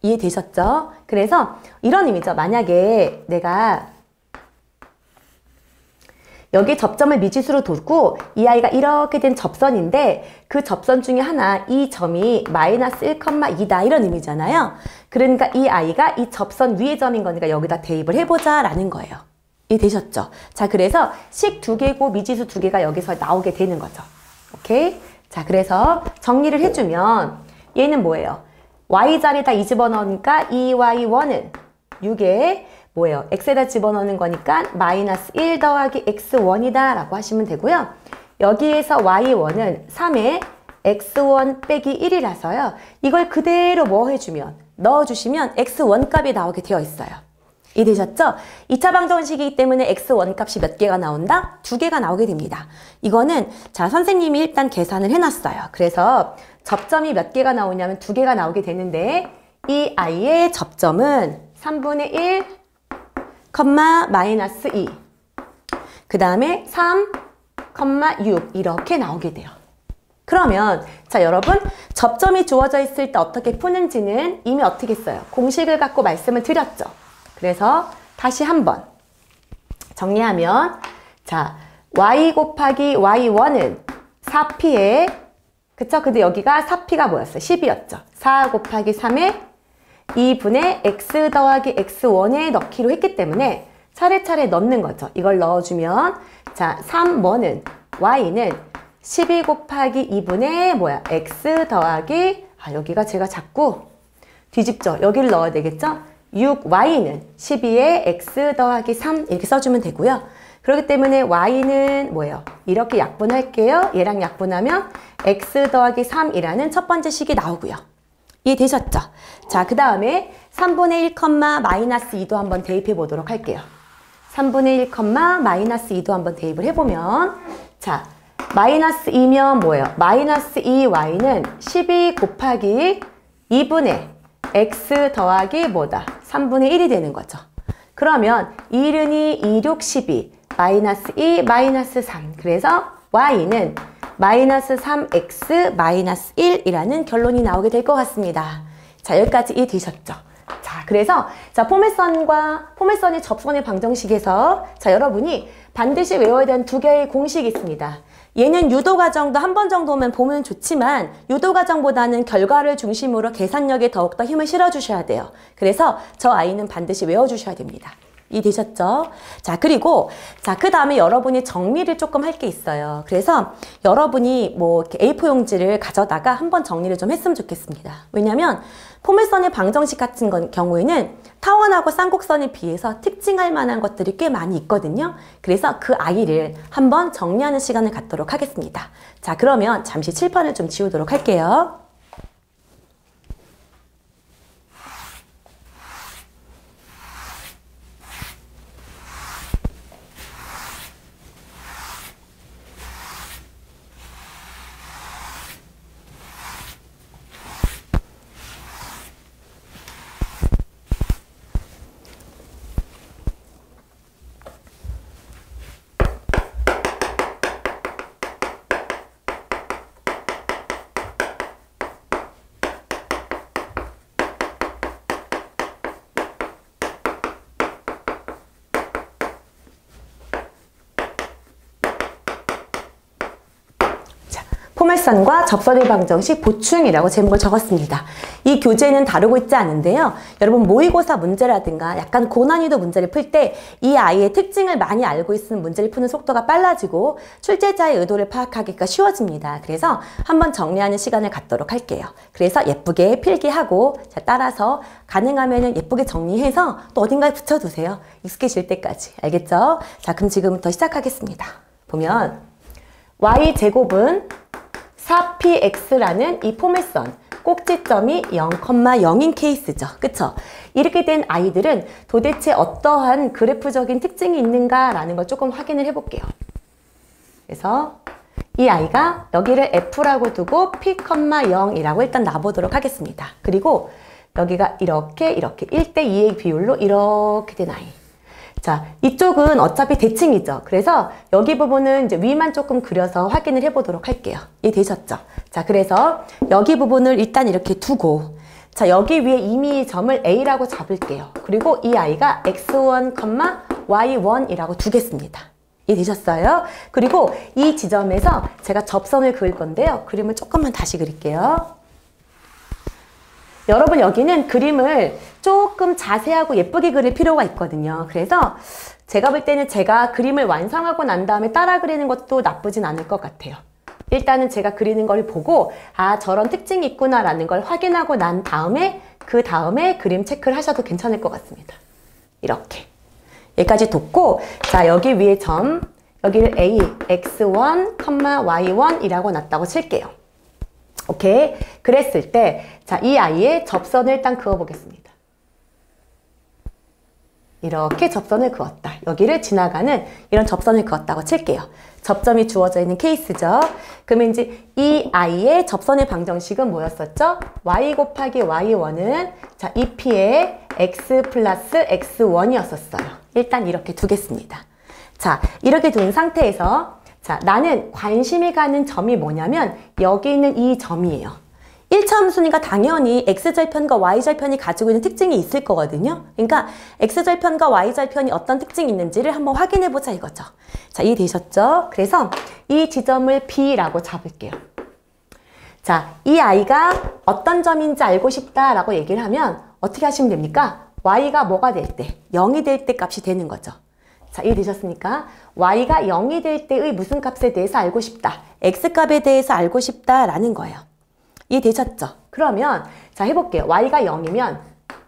이해되셨죠? 그래서 이런 의미죠. 만약에 내가 여기 접점을 미지수로 두고 이 아이가 이렇게 된 접선인데 그 접선 중에 하나 이 점이 마이너스 1,2다 이런 의미잖아요. 그러니까 이 아이가 이 접선 위의 점인 거니까 여기다 대입을 해보자 라는 거예요. 이해되셨죠? 자, 그래서 식 2개고 미지수 2개가 여기서 나오게 되는 거죠. 오케이? 자, 그래서 정리를 해주면 얘는 뭐예요? y 자리에다 2 집어넣으니까 2y1은 6에 뭐예요? x에다 집어넣는 거니까 마이너스 1 더하기 x1이다 라고 하시면 되고요. 여기에서 y1은 3에 x1 빼기 1이라서요. 이걸 그대로 뭐 해주면 넣어주시면 x1 값이 나오게 되어 있어요. 이해되셨죠? 2차 방정식이기 때문에 x1 값이 몇 개가 나온다? 2개가 나오게 됩니다. 이거는 자 선생님이 일단 계산을 해놨어요. 그래서 접점이 몇 개가 나오냐면 2개가 나오게 되는데 이 아이의 접점은 3분의 1, 마이너스 2. 그 다음에 3, 6 이렇게 나오게 돼요. 그러면 자 여러분 접점이 주어져 있을 때 어떻게 푸는지는 이미 어떻게 했어요? 공식을 갖고 말씀을 드렸죠. 그래서 다시 한번 정리하면 자 y 곱하기 y1은 4p에 그쵸? 근데 여기가 4p가 뭐였어요? 10이었죠. 4 곱하기 3에 2분의 x 더하기 x1에 넣기로 했기 때문에 차례차례 넣는 거죠. 이걸 넣어주면 자 3번은 y는 12 곱하기 2분의 x 더하기 여기가 제가 자꾸 뒤집죠. 여기를 넣어야 되겠죠? 6y는 12에 x 더하기 3 이렇게 써주면 되고요. 그렇기 때문에 y는 뭐예요? 이렇게 약분할게요. 얘랑 약분하면 x 더하기 3이라는 첫 번째 식이 나오고요. 이해되셨죠? 자, 그 다음에 3분의 1, 마이너스 2도 한번 대입해 보도록 할게요. 3분의 1, 마이너스 2도 한번 대입을 해보면 자, 마이너스 2면 뭐예요? 마이너스 2y는 12 곱하기 2분의 x 더하기 뭐다? 3분의 1이 되는 거죠. 그러면 1은이 2, 6, 12, 마이너스 2, 마이너스 3. 그래서 y는 마이너스 3x 마이너스 1이라는 결론이 나오게 될 것 같습니다. 자, 여기까지 이해되셨죠? 자, 그래서 자 포물선이 접선의 방정식에서 자 여러분이 반드시 외워야 되는 2개의 공식이 있습니다. 얘는 유도과정도 한 번 정도만 보면 좋지만 유도과정보다는 결과를 중심으로 계산력에 더욱더 힘을 실어주셔야 돼요. 그래서 저 아이는 반드시 외워주셔야 됩니다. 이해되셨죠? 자, 그리고 그 다음에 여러분이 정리를 조금 할 게 있어요. 그래서 여러분이 뭐 이렇게 A4 용지를 가져다가 한번 정리를 좀 했으면 좋겠습니다. 왜냐면 포물선의 방정식 같은 경우에는 타원하고 쌍곡선에 비해서 특징할 만한 것들이 꽤 많이 있거든요. 그래서 그 아이를 한번 정리하는 시간을 갖도록 하겠습니다. 자, 그러면 잠시 칠판을 좀 지우도록 할게요. 포물선과 접선의 방정식 보충이라고 제목을 적었습니다. 이 교재는 다루고 있지 않은데요. 여러분 모의고사 문제라든가 약간 고난이도 문제를 풀 때 이 아이의 특징을 많이 알고 있으면 문제를 푸는 속도가 빨라지고 출제자의 의도를 파악하기가 쉬워집니다. 그래서 한번 정리하는 시간을 갖도록 할게요. 그래서 예쁘게 필기하고 따라서 가능하면 예쁘게 정리해서 또 어딘가에 붙여두세요. 익숙해질 때까지. 알겠죠? 자, 그럼 지금부터 시작하겠습니다. 보면 y제곱은 4px라는 이 포물선 꼭지점이 0,0인 케이스죠. 그쵸? 이렇게 된 아이들은 도대체 어떠한 그래프적인 특징이 있는가라는 걸 조금 확인을 해볼게요. 그래서 이 아이가 여기를 f라고 두고 p,0이라고 일단 놔보도록 하겠습니다. 그리고 여기가 이렇게 1대2의 비율로 이렇게 된 아이. 자, 이쪽은 어차피 대칭이죠. 그래서 여기 부분은 이제 위만 조금 그려서 확인을 해보도록 할게요. 이해되셨죠? 자, 그래서 여기 부분을 일단 이렇게 두고, 자, 여기 위에 임의 점을 A라고 잡을게요. 그리고 이 아이가 x1, y1이라고 두겠습니다. 이해되셨어요? 그리고 이 지점에서 제가 접선을 그을 건데요. 그림을 조금만 다시 그릴게요. 여러분 여기는 그림을 조금 자세하고 예쁘게 그릴 필요가 있거든요. 그래서 제가 볼 때는 제가 그림을 완성하고 난 다음에 따라 그리는 것도 나쁘진 않을 것 같아요. 일단은 제가 그리는 걸 보고 아, 저런 특징이 있구나 라는 걸 확인하고 난 다음에 그 다음에 그림 체크를 하셔도 괜찮을 것 같습니다. 이렇게 여기까지 뒀고, 자, 여기 위에 점, 여기를 A, x1, y1이라고 놨다고 칠게요. 오케이. 그랬을 때, 자, 이 아이의 접선을 일단 그어보겠습니다. 이렇게 접선을 그었다. 여기를 지나가는 이런 접선을 그었다고 칠게요. 접점이 주어져 있는 케이스죠. 그러면 이제 이 아이의 접선의 방정식은 뭐였었죠? y 곱하기 y1은 자, 2p의 x 플러스 x1이었었어요. 일단 이렇게 두겠습니다. 자, 이렇게 둔 상태에서 자, 나는 관심이 가는 점이 뭐냐면 여기 있는 이 점이에요. 1차 함수니까 당연히 x절편과 y절편이 가지고 있는 특징이 있을 거거든요. 그러니까 x절편과 y절편이 어떤 특징이 있는지를 한번 확인해보자 이거죠. 자, 이해되셨죠? 그래서 이 지점을 B라고 잡을게요. 자, 이 아이가 어떤 점인지 알고 싶다라고 얘기를 하면 어떻게 하시면 됩니까? y가 뭐가 될 때? 0이 될 때 값이 되는 거죠. 자, 이해되셨습니까? y가 0이 될 때의 무슨 값에 대해서 알고 싶다. x값에 대해서 알고 싶다라는 거예요. 이해되셨죠? 그러면 자, 해볼게요. y가 0이면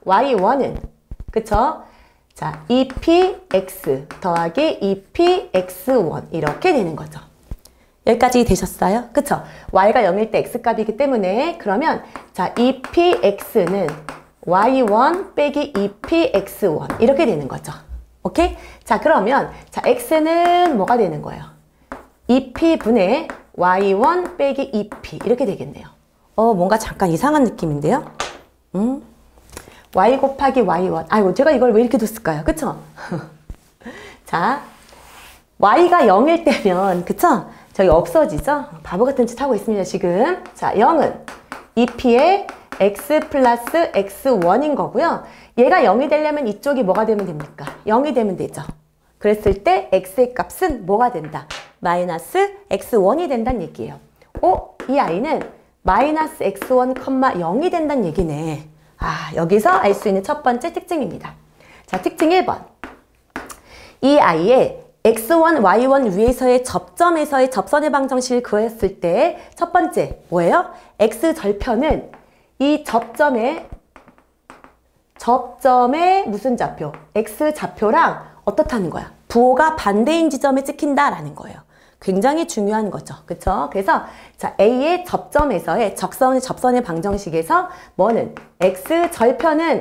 y1은 그쵸? 자, 2px 더하기 2px1 이렇게 되는 거죠. 여기까지 되셨어요? 그쵸? y가 0일 때 x값이기 때문에 그러면 자, 2px는 y1 빼기 2px1 이렇게 되는 거죠. 오케이? 자, 그러면 자, x는 뭐가 되는 거예요? 2p분의 y1 빼기 2p 이렇게 되겠네요. 뭔가 잠깐 이상한 느낌인데요? y 곱하기 y1. 아이고, 제가 이걸 왜 이렇게 뒀을까요? 그쵸? 자, y가 0일 때면, 그쵸? 저기 없어지죠? 바보 같은 짓 하고 있습니다, 지금. 자, 0은 2p의 x 플러스 x1인 거고요. 얘가 0이 되려면 이쪽이 뭐가 되면 됩니까? 0이 되면 되죠. 그랬을 때 x의 값은 뭐가 된다? 마이너스 x1이 된다는 얘기예요. 이 아이는 마이너스 x1, 0이 된다는 얘기네. 아, 여기서 알 수 있는 첫 번째 특징입니다. 자, 특징 1번. 이 아이의 x1, y1 위에서의 접점에서의 접선의 방정식을 구했을 때 첫 번째 뭐예요? x절편은 이 접점의 무슨 좌표? x좌표랑 어떻다는 거야? 부호가 반대인 지점에 찍힌다라는 거예요. 굉장히 중요한 거죠. 그쵸? 그래서 자, A의 접점에서의 접선의 방정식에서 뭐는 x절편은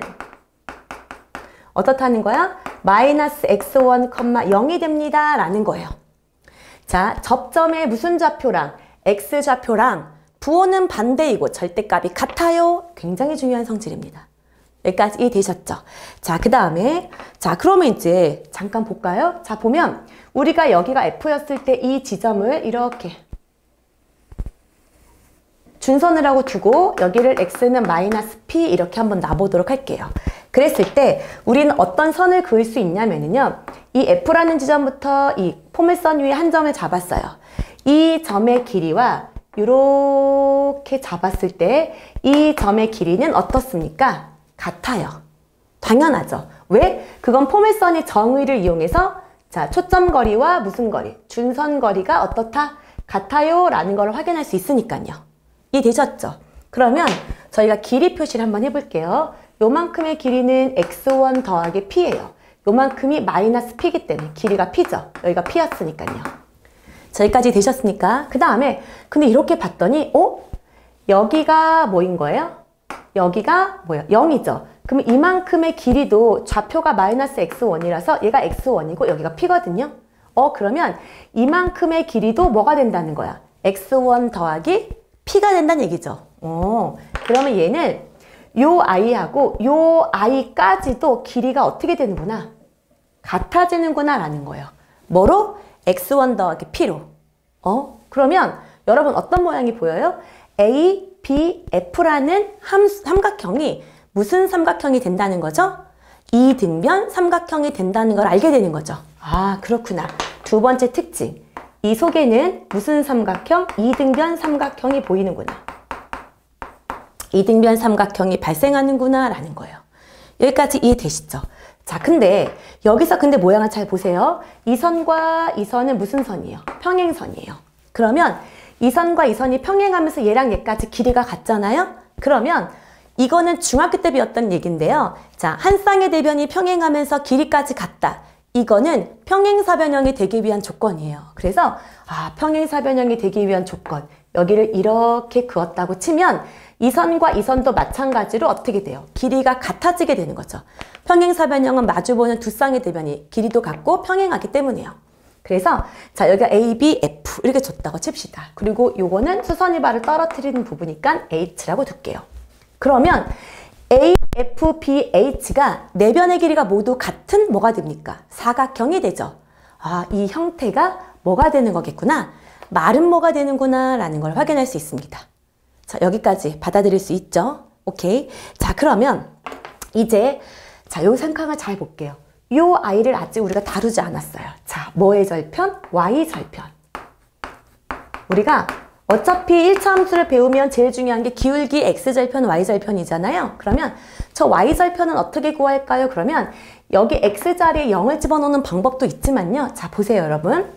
어떻다는 거야? 마이너스 x1, 0이 됩니다. 라는 거예요. 자, 접점의 무슨 좌표랑 x좌표랑 부호는 반대이고 절대값이 같아요. 굉장히 중요한 성질입니다. 여기까지 이해되셨죠? 자, 그 다음에 자, 그러면 이제 잠깐 볼까요? 자, 보면 우리가 여기가 F였을 때 이 지점을 이렇게 준선을 하고 두고 여기를 X는 마이너스 P 이렇게 한번 놔보도록 할게요. 그랬을 때 우리는 어떤 선을 그을 수 있냐면요. 이 F라는 지점부터 이 포물선 위에 한 점을 잡았어요. 이 점의 길이와 이렇게 잡았을 때 이 점의 길이는 어떻습니까? 같아요. 당연하죠. 왜? 그건 포물선의 정의를 이용해서 자, 초점 거리와 무슨 거리? 준선 거리가 어떻다? 같아요. 라는 걸 확인할 수 있으니까요. 이해되셨죠? 그러면 저희가 길이 표시를 한번 해볼게요. 요만큼의 길이는 x1 더하기 p예요. 요만큼이 마이너스 p이기 때문에 길이가 p죠. 여기가 p였으니까요. 저기까지 되셨습니까? 그 다음에 근데 이렇게 봤더니 여기가 뭐인 거예요? 여기가 뭐야? 0이죠. 그럼 이만큼의 길이도 좌표가 마이너스 x1이라서 얘가 x1이고 여기가 p거든요. 그러면 이만큼의 길이도 뭐가 된다는 거야? x1 더하기 p가 된다는 얘기죠. 그러면 얘는 요 아이하고 요 아이까지도 길이가 어떻게 되는구나? 같아지는구나 라는 거예요. 뭐로? x1 더하기 p로. 그러면 여러분 어떤 모양이 보여요? A, B, F라는 삼각형이 무슨 삼각형이 된다는 거죠? 이등변 삼각형이 된다는 걸 알게 되는 거죠. 아, 그렇구나. 두 번째 특징. 이 속에는 무슨 삼각형? 이등변 삼각형이 보이는구나. 이등변 삼각형이 발생하는구나 라는 거예요. 여기까지 이해되시죠? 자, 근데 여기서 근데 모양을 잘 보세요. 이 선과 이 선은 무슨 선이에요? 평행선이에요. 그러면 이 선과 이 선이 평행하면서 얘랑 얘까지 길이가 같잖아요? 그러면 이거는 중학교 때 배웠던 얘기인데요. 자, 한 쌍의 대변이 평행하면서 길이까지 같다. 이거는 평행사변형이 되기 위한 조건이에요. 그래서 평행사변형이 되기 위한 조건. 여기를 이렇게 그었다고 치면 이 선과 이 선도 마찬가지로 어떻게 돼요? 길이가 같아지게 되는 거죠. 평행사변형은 마주보는 두 쌍의 대변이 길이도 같고 평행하기 때문이에요. 그래서 자, 여기가 A, B, F 이렇게 줬다고 칩시다. 그리고 요거는 수선이 발을 떨어뜨리는 부분이니까 H라고 둘게요. 그러면 A, F, B, H가 네 변의 길이가 모두 같은 뭐가 됩니까? 사각형이 되죠. 이 형태가 뭐가 되는 거겠구나. 말은 뭐가 되는구나 라는 걸 확인할 수 있습니다. 자, 여기까지 받아들일 수 있죠? 오케이. 자, 그러면 이제 자, 요 삼각형을 잘 볼게요. 요 아이를 아직 우리가 다루지 않았어요. 자, 뭐의 절편? Y 절편. 우리가 어차피 1차 함수를 배우면 제일 중요한 게 기울기 X절편, Y절편이잖아요. 그러면 저 Y절편은 어떻게 구할까요? 그러면 여기 X자리에 0을 집어넣는 방법도 있지만요. 자, 보세요, 여러분.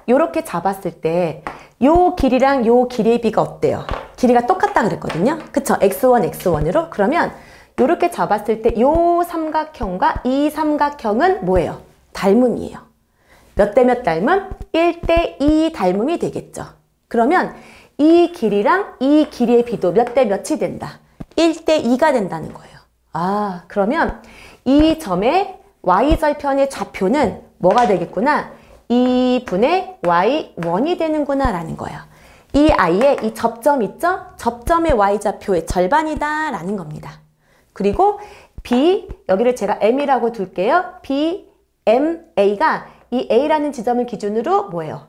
요렇게 잡았을 때 요 길이랑 요 길이의 비가 어때요? 길이가 똑같다 그랬거든요. 그쵸? X1, X1으로. 그러면 요렇게 잡았을 때 요 삼각형과 이 삼각형은 뭐예요? 닮음이에요. 몇 대 몇 닮음? 1대 2 닮음이 되겠죠. 그러면 이 길이랑 이 길이의 비도 몇 대 몇이 된다? 1대 2가 된다는 거예요. 그러면 이 점의 Y절편의 좌표는 뭐가 되겠구나? 2분의 Y1이 되는구나 라는 거예요. 이 아이의 이 접점 있죠? 접점의 Y좌표의 절반이다 라는 겁니다. 그리고 B, 여기를 제가 M이라고 둘게요. B, M, A가 이 A라는 지점을 기준으로 뭐예요?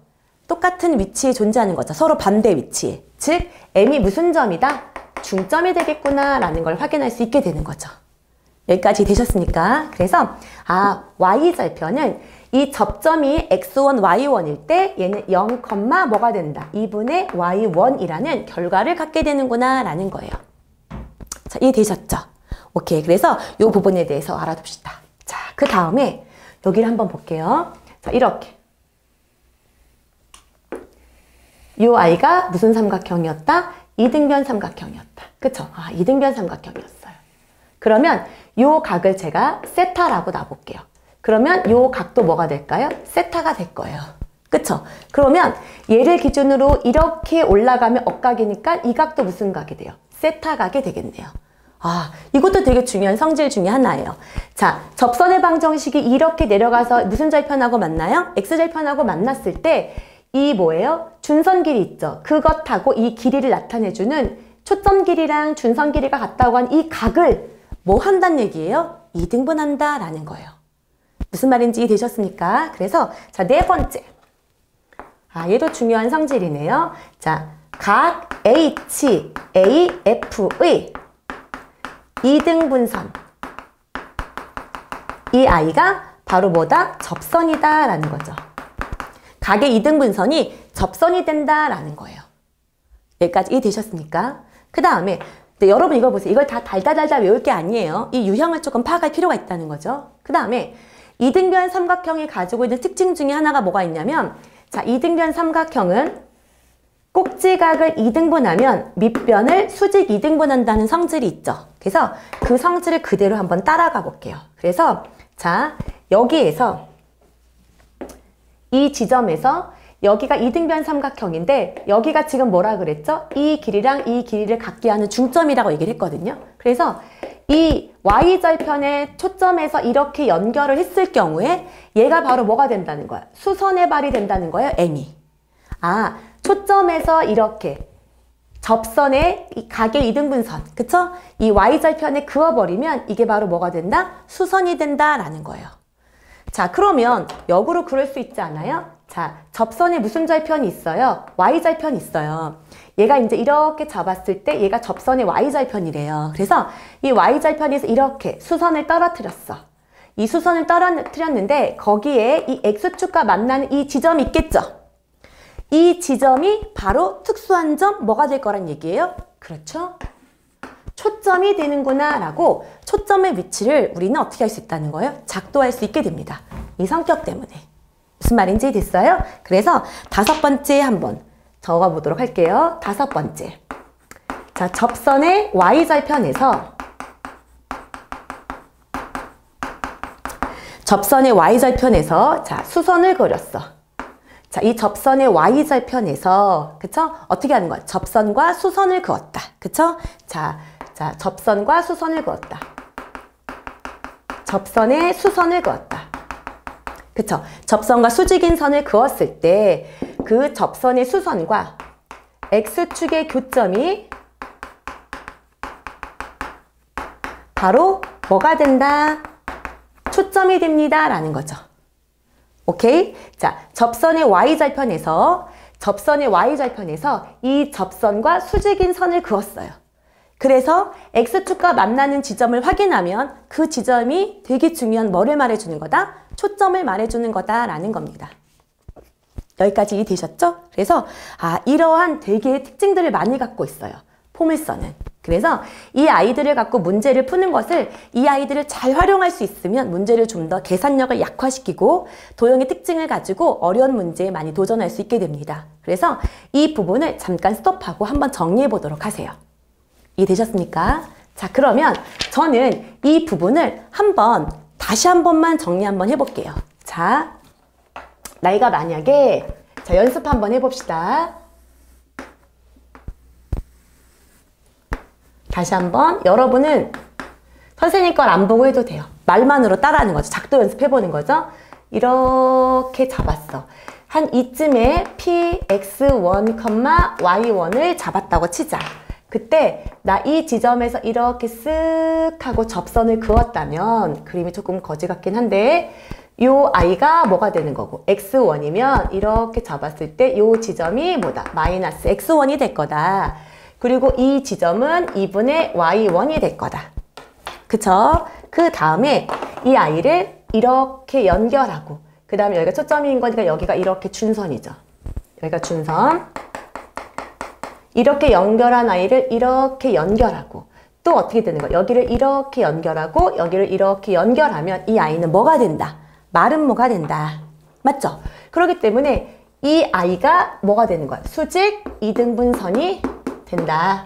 똑같은 위치에 존재하는 거죠. 서로 반대 위치에. 즉, M이 무슨 점이다? 중점이 되겠구나 라는 걸 확인할 수 있게 되는 거죠. 여기까지 되셨습니까? 그래서 Y절편은 이 접점이 X1, Y1일 때 얘는 0, 뭐가 된다? 2분의 Y1이라는 결과를 갖게 되는구나 라는 거예요. 자, 이해되셨죠? 오케이. 그래서 이 부분에 대해서 알아둡시다. 자, 그 다음에 여기를 한번 볼게요. 자, 이렇게. 요 아이가 무슨 삼각형이었다? 이등변 삼각형이었다. 그쵸? 아, 이등변 삼각형이었어요. 그러면 요 각을 제가 세타라고 놔볼게요. 그러면 요 각도 뭐가 될까요? 세타가 될 거예요. 그쵸? 그러면 얘를 기준으로 이렇게 올라가면 억각이니까 이 각도 무슨 각이 돼요? 세타 각이 되겠네요. 아, 이것도 되게 중요한 성질 중에 하나예요. 자, 접선의 방정식이 이렇게 내려가서 무슨 절편하고 만나요? X절편하고 만났을 때 이 뭐예요? 준선 길이 있죠. 그것하고 이 길이를 나타내주는 초점 길이랑 준선 길이가 같다고 한 이 각을 뭐 한다는 얘기예요? 2등분한다 라는 거예요. 무슨 말인지 이해되셨습니까? 그래서 자, 네 번째. 아, 얘도 중요한 성질이네요. 자, 각 HAF의 2등분선. 이 아이가 바로 뭐다? 접선이다 라는 거죠. 각의 2등분선이 접선이 된다 라는 거예요. 여기까지 이해되셨습니까? 그 다음에 여러분 이거 보세요. 이걸 다 달달달달 외울 게 아니에요. 이 유형을 조금 파악할 필요가 있다는 거죠. 그 다음에 이등변 삼각형이 가지고 있는 특징 중에 하나가 뭐가 있냐면 자, 이등변 삼각형은 꼭지각을 2등분하면 밑변을 수직 2등분한다는 성질이 있죠. 그래서 그 성질을 그대로 한번 따라가 볼게요. 그래서 자, 여기에서 이 지점에서 여기가 이등변 삼각형인데 여기가 지금 뭐라 그랬죠? 이 길이랑 이 길이를 갖게 하는 중점이라고 얘기를 했거든요. 그래서 이 Y절편의 초점에서 이렇게 연결을 했을 경우에 얘가 바로 뭐가 된다는 거야? 수선의 발이 된다는 거예요, M이. 아, 초점에서 이렇게 접선의 이 각의 2등분선, 그쵸? 이 Y절편에 그어버리면 이게 바로 뭐가 된다? 수선이 된다라는 거예요. 자, 그러면 역으로 그럴 수 있지 않아요? 자, 접선에 무슨 절편이 있어요? Y절편이 있어요. 얘가 이제 이렇게 잡았을 때 얘가 접선의 Y절편이래요. 그래서 이 Y절편에서 이렇게 수선을 떨어뜨렸어. 이 수선을 떨어뜨렸는데 거기에 이 X축과 만나는 이 지점이 있겠죠? 이 지점이 바로 특수한 점 뭐가 될 거란 얘기예요? 그렇죠? 초점이 되는구나 라고 초점의 위치를 우리는 어떻게 할 수 있다는 거예요? 작도할 수 있게 됩니다. 이 성격 때문에. 무슨 말인지 됐어요? 그래서 다섯 번째 한번 적어보도록 할게요. 다섯 번째. 자, 접선의 Y절편에서 자, 수선을 그렸어. 자, 이 접선의 Y절편에서 그쵸? 어떻게 하는 거야? 접선과 수선을 그었다. 그쵸? 자, 접선과 수선을 그었다. 접선에 수선을 그었다. 그쵸? 접선과 수직인 선을 그었을 때 그 접선의 수선과 X축의 교점이 바로 뭐가 된다? 초점이 됩니다. 라는 거죠. 오케이? 자, 접선의 Y절편에서 이 접선과 수직인 선을 그었어요. 그래서 X축과 만나는 지점을 확인하면 그 지점이 되게 중요한 뭐를 말해주는 거다? 초점을 말해주는 거다라는 겁니다. 여기까지 이해되셨죠? 그래서 이러한 되게 특징들을 많이 갖고 있어요. 포물선은. 그래서 이 아이들을 갖고 문제를 푸는 것을 이 아이들을 잘 활용할 수 있으면 문제를 좀 더 계산력을 약화시키고 도형의 특징을 가지고 어려운 문제에 많이 도전할 수 있게 됩니다. 그래서 이 부분을 잠깐 스톱하고 한번 정리해 보도록 하세요. 이해되셨습니까? 자, 그러면 저는 이 부분을 다시 한 번만 정리 한번 해볼게요. 자, 나이가 만약에 자, 연습 한번 해봅시다. 다시 한번 여러분은 선생님 걸 안 보고 해도 돼요. 말만으로 따라하는 거죠. 작도 연습해보는 거죠. 이렇게 잡았어. 한 이쯤에 px1, y1을 잡았다고 치자. 그때 나 이 지점에서 이렇게 쓱 하고 접선을 그었다면 그림이 조금 거지 같긴 한데 요 아이가 뭐가 되는 거고 x1이면 이렇게 잡았을 때 요 지점이 뭐다? 마이너스 x1이 될 거다. 그리고 이 지점은 2분의 y1이 될 거다. 그쵸? 그 다음에 이 아이를 이렇게 연결하고 그 다음에 여기가 초점인 거니까 여기가 이렇게 준선이죠. 여기가 준선. 이렇게 연결한 아이를 이렇게 연결하고 또 어떻게 되는 거야? 여기를 이렇게 연결하고 여기를 이렇게 연결하면 이 아이는 뭐가 된다? 마름모가 된다. 맞죠? 그렇기 때문에 이 아이가 뭐가 되는 거야? 수직 이등분선이 된다.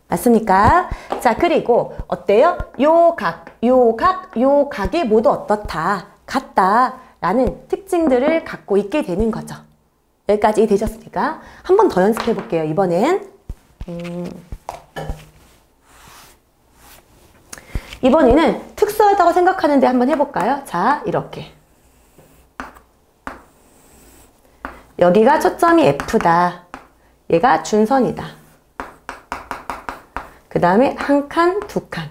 맞습니까? 자, 그리고 어때요? 요 각, 요 각, 요 각이 모두 어떻다, 같다 라는 특징들을 갖고 있게 되는 거죠. 여기까지 되셨습니까? 한 번 더 연습해 볼게요. 이번엔 이번에는 특수하다고 생각하는데 한번 해볼까요? 자, 이렇게 여기가 초점이 F다. 얘가 준선이다. 그 다음에 한 칸, 두 칸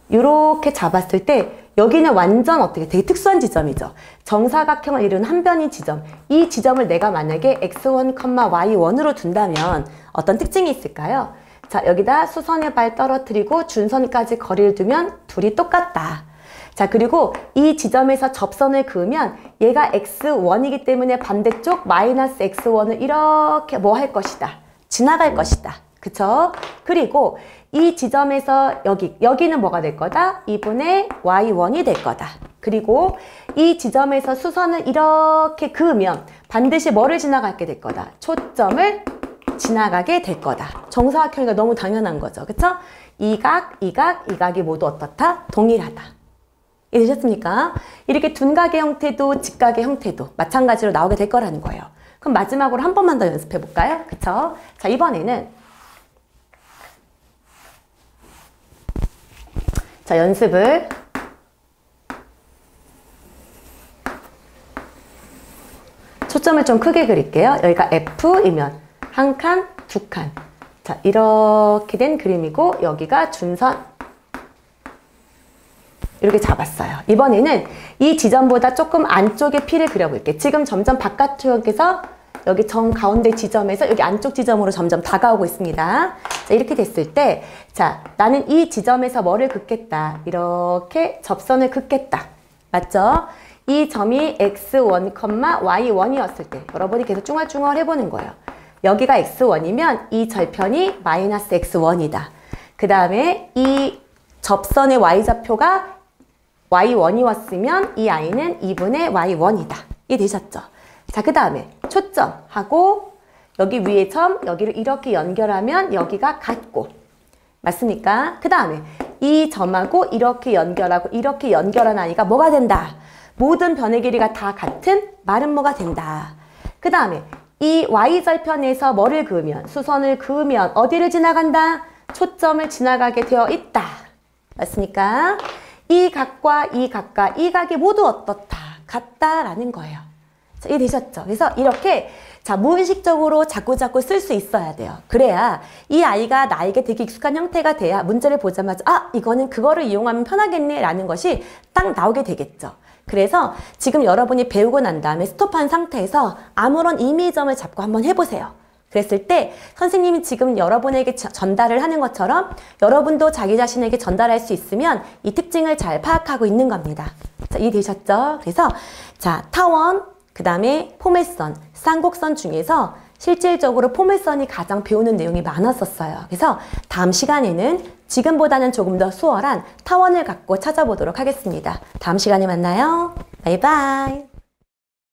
이렇게 잡았을 때 여기는 완전 어떻게 되게 특수한 지점이죠. 정사각형을 이루는 한 변인 지점. 이 지점을 내가 만약에 x1, y1으로 둔다면 어떤 특징이 있을까요? 자, 여기다 수선의 발 떨어뜨리고 준선까지 거리를 두면 둘이 똑같다. 자, 그리고 이 지점에서 접선을 그으면 얘가 x1이기 때문에 반대쪽 마이너스 x1을 이렇게 뭐 할 것이다. 지나갈 것이다. 그쵸? 그리고 이 지점에서 여기는 뭐가 될 거다? 2분의 y1이 될 거다. 그리고 이 지점에서 수선을 이렇게 그으면 반드시 뭐를 지나가게 될 거다? 초점을 지나가게 될 거다. 정사각형이니까 너무 당연한 거죠. 그쵸? 이 각, 이 각이 모두 어떻다? 동일하다. 이해되셨습니까? 이렇게 둔각의 형태도 직각의 형태도 마찬가지로 나오게 될 거라는 거예요. 그럼 마지막으로 한 번만 더 연습해 볼까요? 그쵸? 자, 이번에는 자, 연습을 초점을 좀 크게 그릴게요. 여기가 F이면 한 칸, 두 칸. 자, 이렇게 된 그림이고 여기가 준선. 이렇게 잡았어요. 이번에는 이 지점보다 조금 안쪽에 P를 그려볼게요. 지금 점점 바깥쪽에서 여기 정 가운데 지점에서 여기 안쪽 지점으로 점점 다가오고 있습니다. 자, 이렇게 됐을 때, 자, 나는 이 지점에서 뭐를 긋겠다. 이렇게 접선을 긋겠다. 맞죠? 이 점이 x1, y1이었을 때 여러분이 계속 쭝얼쭝얼 해보는 거예요. 여기가 x1이면 이 절편이 마이너스 x1이다. 그 다음에 이 접선의 y좌표가 y1이었으면 이 아이는 2분의 y1이다. 이해되셨죠? 자, 그 다음에 초점하고 여기 위에 점, 여기를 이렇게 연결하면 여기가 같고 맞습니까? 그 다음에 이 점하고 이렇게 연결하고 이렇게 연결한 아이가 뭐가 된다? 모든 변의 길이가 다 같은 말은 뭐가 된다. 그 다음에 이 y절편에서 뭐를 그으면, 수선을 그으면 어디를 지나간다? 초점을 지나가게 되어 있다. 맞습니까? 이 각과 이 각과 이 각이 모두 어떻다? 같다라는 거예요. 자, 이해되셨죠? 그래서 이렇게 자, 무의식적으로 자꾸자꾸 쓸 수 있어야 돼요. 그래야 이 아이가 나에게 되게 익숙한 형태가 돼야 문제를 보자마자 아, 이거는 그거를 이용하면 편하겠네 라는 것이 딱 나오게 되겠죠. 그래서 지금 여러분이 배우고 난 다음에 스톱한 상태에서 아무런 임의점을 잡고 한번 해보세요. 그랬을 때 선생님이 지금 여러분에게 전달을 하는 것처럼 여러분도 자기 자신에게 전달할 수 있으면 이 특징을 잘 파악하고 있는 겁니다. 자, 이해되셨죠? 그래서 자, 타원, 그 다음에 포물선, 쌍곡선 중에서 실질적으로 포물선이 가장 배우는 내용이 많았었어요. 그래서 다음 시간에는 지금보다는 조금 더 수월한 타원을 갖고 찾아보도록 하겠습니다. 다음 시간에 만나요. 바이바이.